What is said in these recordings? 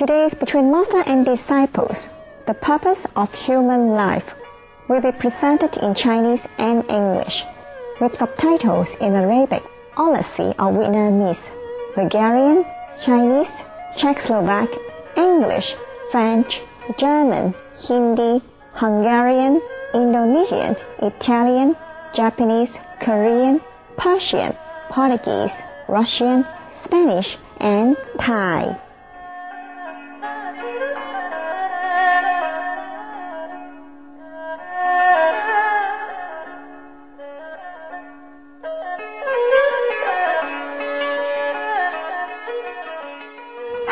Today's Between Master and Disciples, the purpose of human life, will be presented in Chinese and English, with subtitles in Arabic, Aussie or Vietnamese, Bulgarian, Chinese, Czechoslovak, English, French, German, Hindi, Hungarian, Indonesian, Italian, Japanese, Korean, Persian, Portuguese, Russian, Spanish, and Thai.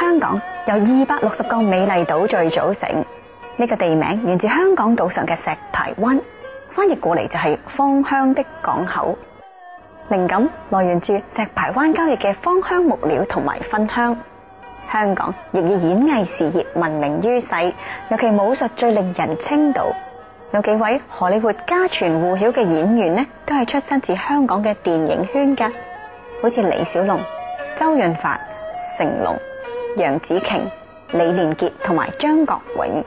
香港由260個美麗島嶼組成，呢個地名源自香港島上嘅石排灣，翻譯過嚟就係芳香的港口。靈感來源住石排灣交易嘅芳香木料同埋芬香。香港亦以演藝事業聞名於世，尤其武術最令人稱道。有幾位荷里活家傳戶曉嘅演員呢，都係出身自香港嘅電影圈㗎，好似李小龍、周潤發、成龍、楊紫瓊、李連杰同埋張國榮。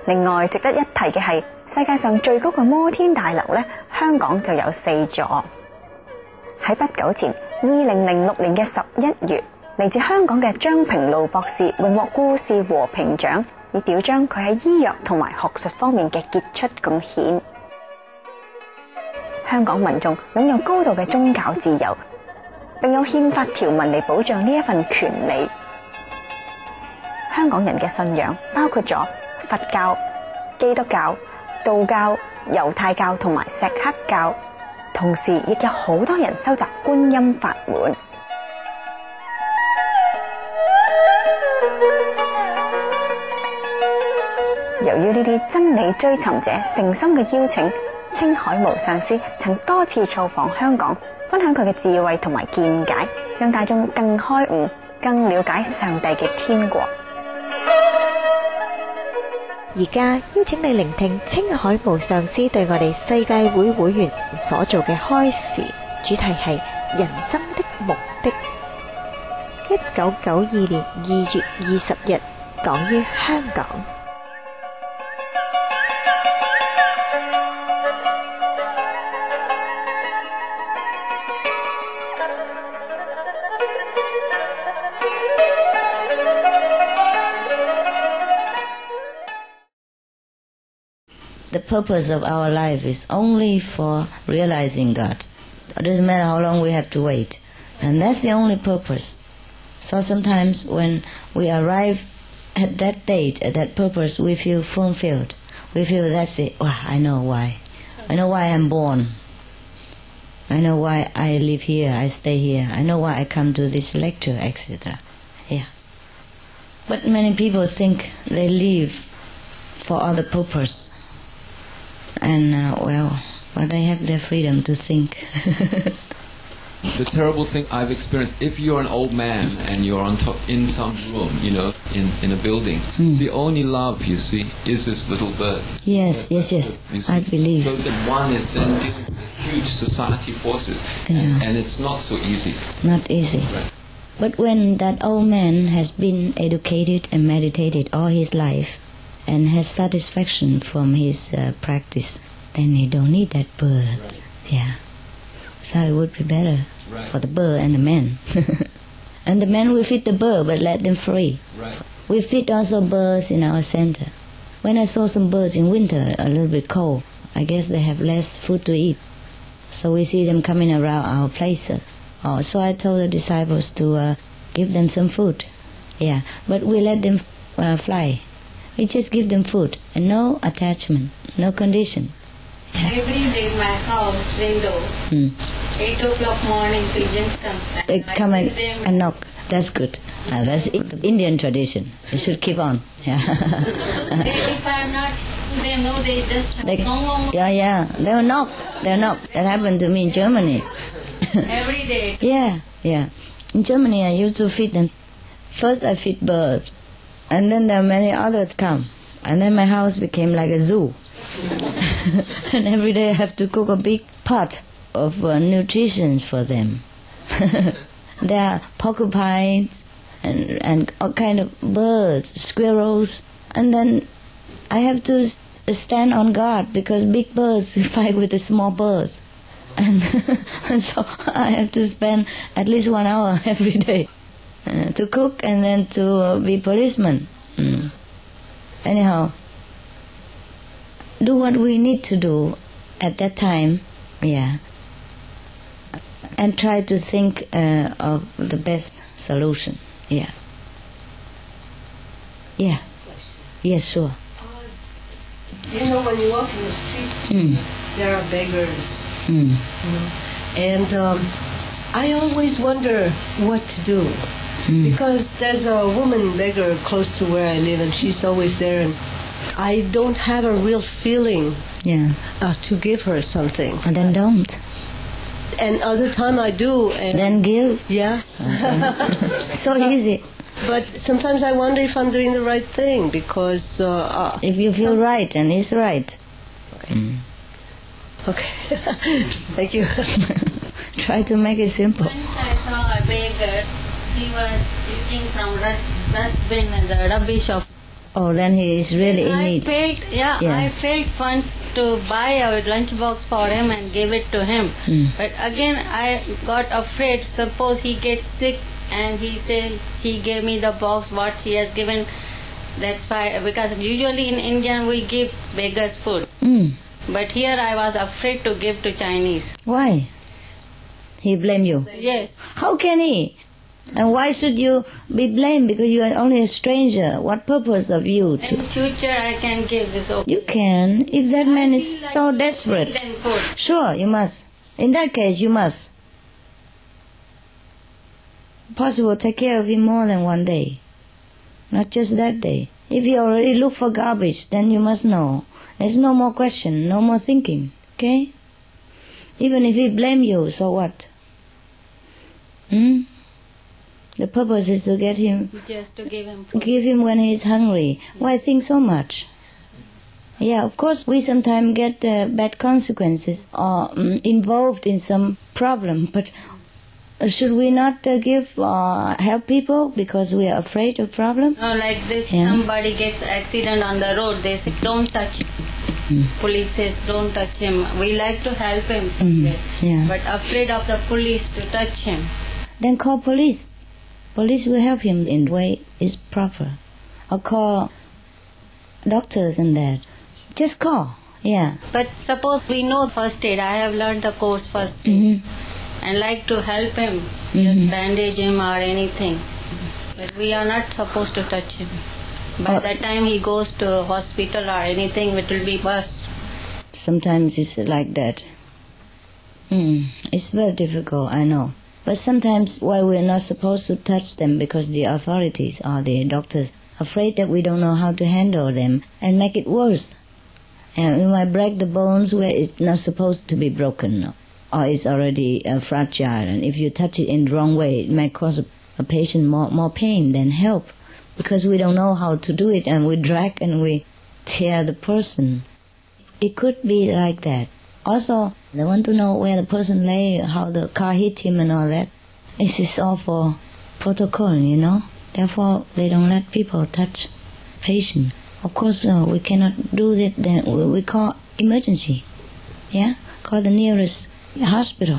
另外值得一提嘅係，世界上最高嘅摩天大樓呢，香港就有4座。喺不久前，2006年嘅11月，嚟自香港嘅張平路博士榮獲故事和平獎，以表彰佢喺醫藥同埋學術方面嘅傑出貢獻。香港民眾擁有高度嘅宗教自由，並有憲法條文嚟保障呢一份權利。香港人嘅信仰包括咗佛教、基督教、道教、猶太教同埋錫克教，同時亦有好多人修習觀音法門。由於呢啲真理追尋者誠心嘅邀請，青海無上師曾多次造訪香港，分享佢嘅智慧同埋見解，讓大眾更開悟、更了解上帝嘅天國。而家邀請你聆聽青海無上師對我哋世界會會員所做嘅開示，主題係人生的目的。1992年2月20日講於香港。The purpose of our life is only for realizing God. It doesn't matter how long we have to wait. And that's the only purpose. So sometimes when we arrive at that date, at that purpose, we feel fulfilled. We feel that's it. Wow, I know why. I know why I'm born. I know why I live here, I stay here. I know why I come to this lecture, etc. Yeah. But many people think they live for other purpose. And, well, they have their freedom to think. The terrible thing I've experienced, if you're an old man and you're on top in some room, you know, in a building, the only love you see is this little bird. Yes, I believe. So that one is then dealing with huge society forces, and it's not so easy. Not easy. Right. But when that old man has been educated and meditated all his life, and has satisfaction from his practice, then he don't need that bird. Right. Yeah. So it would be better for the bird and the man. And the man will feed the bird, but let them free. Right. We feed also birds in our center. When I saw some birds in winter, a little bit cold, I guess they have less food to eat. So we see them coming around our places. So I told the disciples to give them some food. Yeah, but we let them fly. We just give them food and no attachment, no condition. Every day my house window, 8 o'clock morning pigeons comes. They come and knock. That's good. That's Indian tradition. You should keep on. Yeah. If I'm not, they know they just Yeah. They'll knock. That happened to me in Germany. Every day. Yeah. In Germany, I used to feed them. First, I feed birds. And then there are many others come. And then my house became like a zoo. And every day I have to cook a big pot of nutrition for them. There are porcupines and all kind of birds, squirrels, and then I have to stand on guard because big birds fight with the small birds, and so I have to spend at least 1 hour every day to cook and then to be policeman. Anyhow, do what we need to do at that time, yeah, and try to think of the best solution. Yeah. Yes, sure. You know, when you walk in the streets, there are beggars. And I always wonder what to do. Because there's a woman beggar close to where I live, and she's always there, and I don't have a real feeling to give her something. And then don't. And other time I do. And then give. Yeah. So easy. But sometimes I wonder if I'm doing the right thing, because... if you feel right, and it's right. Okay. Thank you. Try to make it simple. Once I saw a beggar, he was eating from dustbin and the rubbish of... Oh, then he is really in need. I felt funds to buy a lunchbox for him and give it to him. But again, I got afraid. Suppose he gets sick and he said she gave me the box what she has given. That's why, because usually in India we give beggars food. But here I was afraid to give to Chinese. Why? He blamed you? Yes. How can he? And why should you be blamed? Because you are only a stranger. What purpose of you to... In future I can give this. Okay. You can, if that man is so desperate. Sure, you must. In that case, you must. Possible, take care of him more than one day. Not just that day. If you already look for garbage, then you must know. There's no more question, no more thinking. Okay? Even if he blame you, so what? The purpose is to get him... Just to give him food. Give him when he is hungry. Why think so much? Yeah, of course we sometimes get bad consequences or involved in some problem, but should we not help people because we are afraid of problem? No, like this, somebody gets accident on the road, they say, don't touch him. Police says, don't touch him. We like to help him, but afraid of the police to touch him. Then call police. Police will help him in the way is proper. Or call doctors and that. Just call, yeah. But suppose we know first aid, I have learned the course first aid, and like to help him, just bandage him or anything. But we are not supposed to touch him. By the time he goes to hospital or anything, it will be worse. Sometimes it's like that. It's very difficult, I know. But sometimes why we're not supposed to touch them because the authorities or the doctors afraid that we don't know how to handle them and make it worse. And we might break the bones where it's not supposed to be broken, or it's already fragile. And if you touch it in the wrong way, it might cause a patient more pain than help, because we don't know how to do it, and we drag and we tear the person. It could be like that. Also, they want to know where the person lay, how the car hit him and all that. This is all for protocol, you know. Therefore, they don't let people touch patient. Of course, we cannot do that. Then we call emergency. Yeah, call the nearest hospital.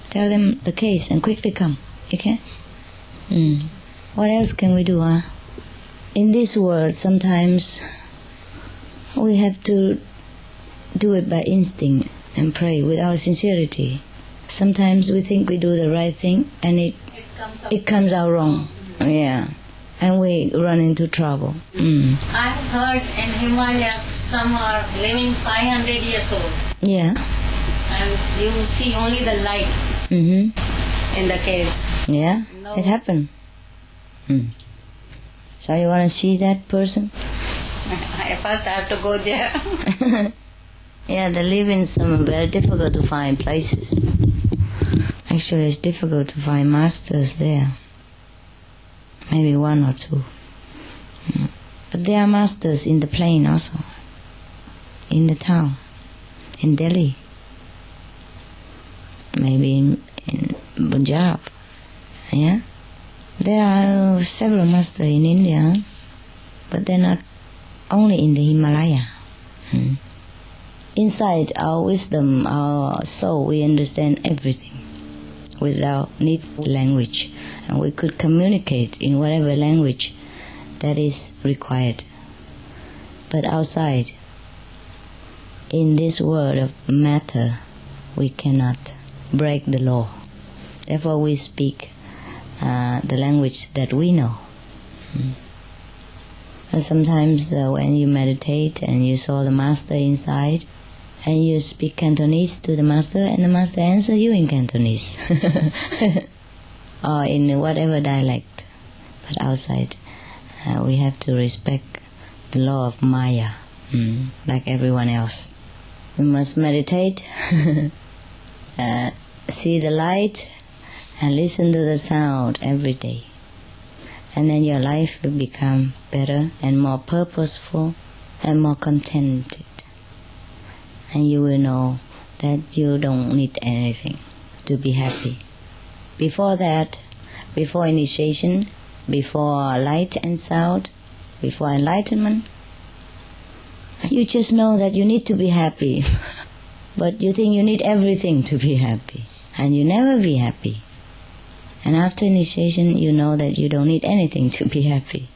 Tell them the case and quickly come. Okay. What else can we do? In this world, sometimes we have to do it by instinct and pray without sincerity. Sometimes we think we do the right thing and it comes out wrong. Yeah. And we run into trouble. I have heard in Himalaya some are living 500 years old. Yeah. And you see only the light in the caves. Yeah, it happened. So you want to see that person? First I have to go there. Yeah, they live in some very difficult to find places. Actually, it's difficult to find masters there. Maybe one or two. But there are masters in the plain also. In the town. In Delhi. maybe in Punjab. Yeah, there are several masters in India, but they're not only in the Himalaya. Inside our wisdom, our soul, we understand everything without need for language, and we could communicate in whatever language that is required. But outside, in this world of matter, we cannot break the law. Therefore we speak the language that we know. And sometimes when you meditate and you saw the master inside, and you speak Cantonese to the master, and the master answers you in Cantonese or in whatever dialect. But outside, we have to respect the law of Maya, like everyone else. We must meditate, see the light, and listen to the sound every day. And then your life will become better and more purposeful and more contented. And you will know that you don't need anything to be happy. Before that, before initiation, before light and sound, before enlightenment, you just know that you need to be happy. But you think you need everything to be happy, and you never be happy. And after initiation, you know that you don't need anything to be happy.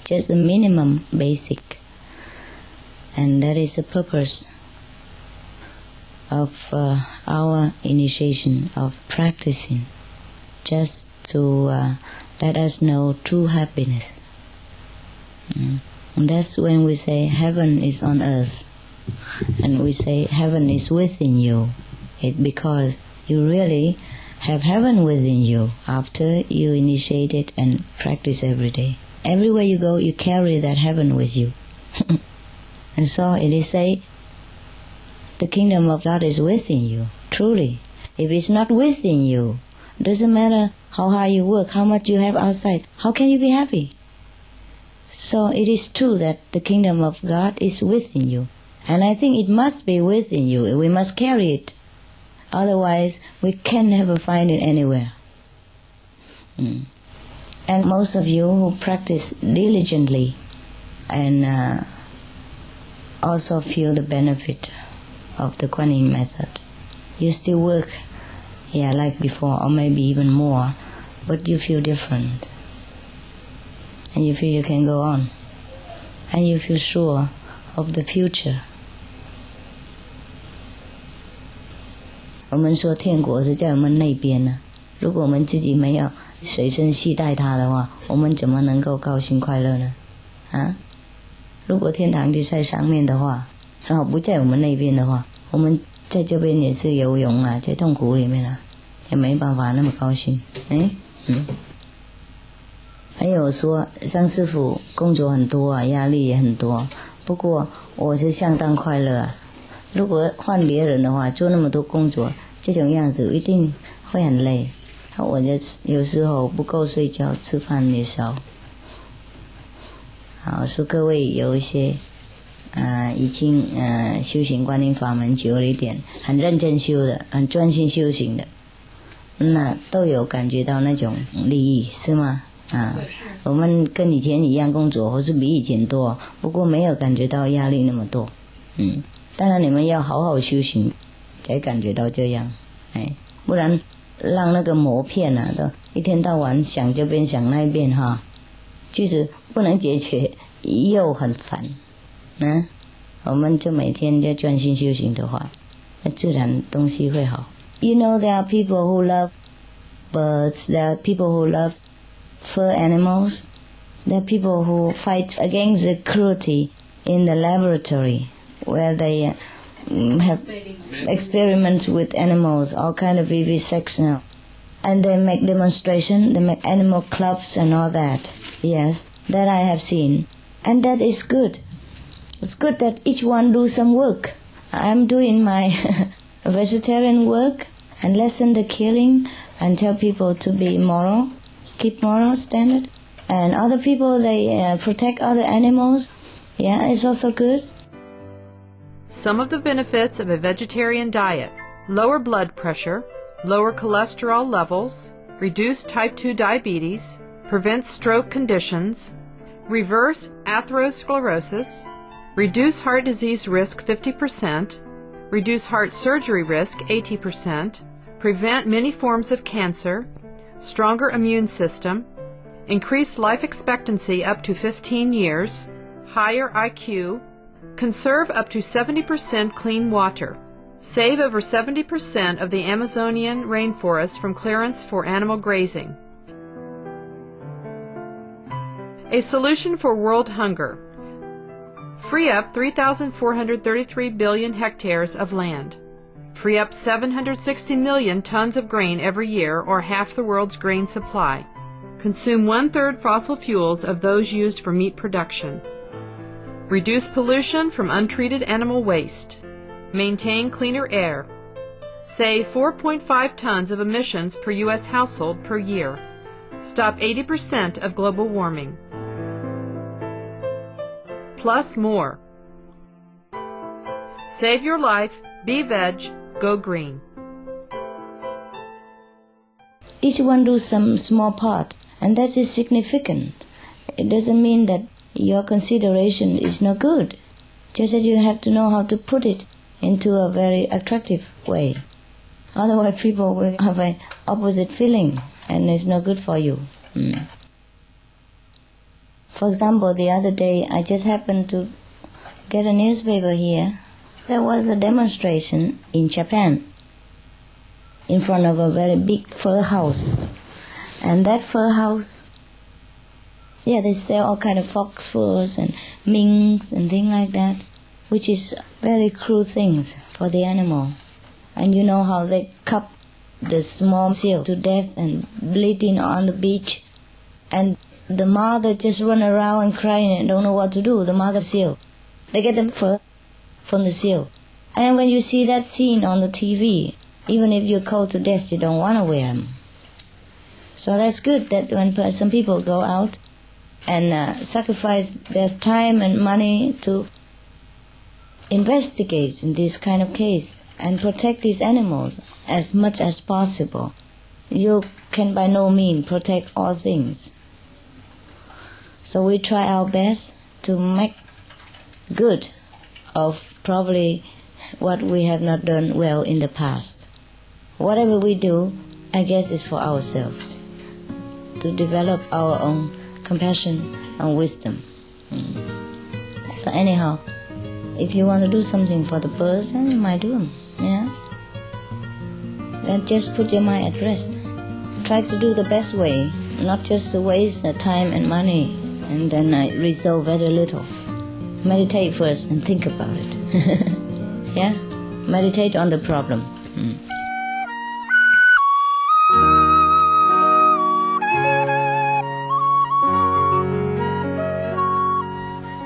Just the minimum basic. And that is the purpose of our initiation, of practicing, just to let us know true happiness. And that's when we say heaven is on earth, and we say heaven is within you. It's because you really have heaven within you after you initiate it and practice every day. Everywhere you go, you carry that heaven with you. And so it is say, the kingdom of God is within you, truly. If it's not within you, doesn't matter how hard you work, how much you have outside, how can you be happy? So it is true that the kingdom of God is within you. And I think it must be within you. We must carry it. Otherwise, we can never find it anywhere. And most of you who practice diligently and also feel the benefit of the Kuan Yin method, you still work, like before, or maybe even more, but you feel different. And you feel you can go on. And you feel sure of the future. 我们说天国是在我们那边呢，如果我们自己没有随身携带它的话，我们怎么能够高兴快乐呢？如果天堂就在上面的话，然后不在我们那边的话，我们在这边也是游泳啊，在痛苦里面啊，也没办法那么高兴。还有说张师父工作很多啊，压力也很多，不过我是相当快乐啊。如果换别人的话，做那么多工作，这种样子一定会很累。我就有时候不够睡觉，吃饭也少。好，说各位有一些已经修行观音法门久了一点，很认真修的，很专心修行的，那都有感觉到那种利益，是吗？我们跟以前一样工作，或是比以前多，不过没有感觉到压力那么多。当然你们要好好修行，才感觉到这样。不然让那个魔骗啊，都一天到晚想这边想那边哈，其实不能解决，又很烦。我们就每天就专心修行的话，那自然东西会好。You know there are people who love birds, there are people who love fur animals, there are people who fight against the cruelty in the laboratory where they have experiments with animals, all kind of vivisection, and they make demonstration, they make animal clubs and all that. Yes, that I have seen, and that is good. It's good that each one do some work. I'm doing my vegetarian work and lessen the killing and tell people to be moral, keep moral standard, and other people they protect other animals. Yeah, it's also good. Some of the benefits of a vegetarian diet: lower blood pressure, lower cholesterol levels, reduce type 2 diabetes, prevent stroke conditions, reverse atherosclerosis, reduce heart disease risk 50%, reduce heart surgery risk 80%, prevent many forms of cancer, stronger immune system, increase life expectancy up to 15 years, higher IQ, conserve up to 70% clean water, save over 70% of the Amazonian rainforest from clearance for animal grazing. A solution for world hunger. Free up 3,433 billion hectares of land. Free up 760 million tons of grain every year, or half the world's grain supply. Consume 1/3 fossil fuels of those used for meat production. Reduce pollution from untreated animal waste. Maintain cleaner air. Save 4.5 tons of emissions per U.S. household per year. Stop 80% of global warming. Plus more. Save your life, be veg, go green. Each one do some small part, and that is significant. It doesn't mean that your consideration is not good, just that you have to know how to put it into a very attractive way. Otherwise people will have an opposite feeling, and it's not good for you. For example, the other day I just happened to get a newspaper here. There was a demonstration in Japan in front of a very big fur house. And that fur house, they sell all kind of fox furs and minks and things like that, which is very cruel things for the animal. And you know how they cut the small seal to death and bleeding on the beach. And the mother just run around and crying and don't know what to do, the mother seal. They get them fur from the seal. And when you see that scene on the TV, even if you're cold to death, you don't want to wear them. So that's good that when some people go out and sacrifice their time and money to investigate in this kind of case and protect these animals as much as possible. You can by no means protect all things. So we try our best to make good of probably what we have not done well in the past. Whatever we do, I guess is for ourselves, to develop our own compassion and wisdom. So anyhow, if you want to do something for the person, you might do them. Then just put your mind at rest. Try to do the best way, not just to waste the time and money and then resolve very little. Meditate first and think about it. Meditate on the problem.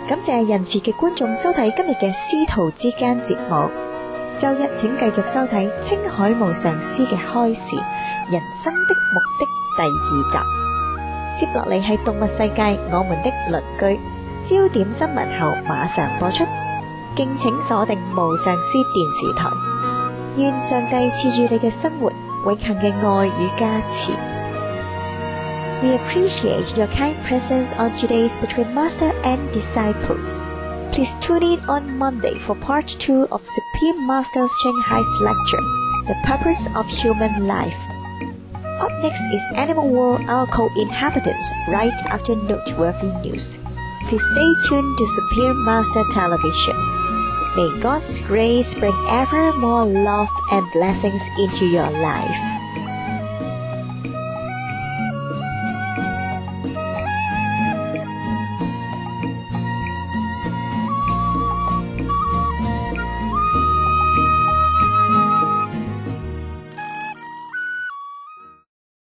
感謝仁慈嘅觀眾收睇今日嘅師徒之間節目。周一請繼續收睇《青海無上師嘅開示：人生的目的》第2集。接落嚟係動物世界我們的鄰居，焦點新聞後馬上播出，敬請鎖定無上師電視台。願上帝賜住你嘅生活永恆嘅愛與加持。We appreciate your kind presence on today's Between Master and Disciples. Please tune in on Monday for part 2 of Supreme Master's Chinghai's lecture, The Purpose of Human Life. Up next is Animal World, our co-inhabitants, right after noteworthy news. Please stay tuned to Supreme Master Television. May God's grace bring ever more love and blessings into your life.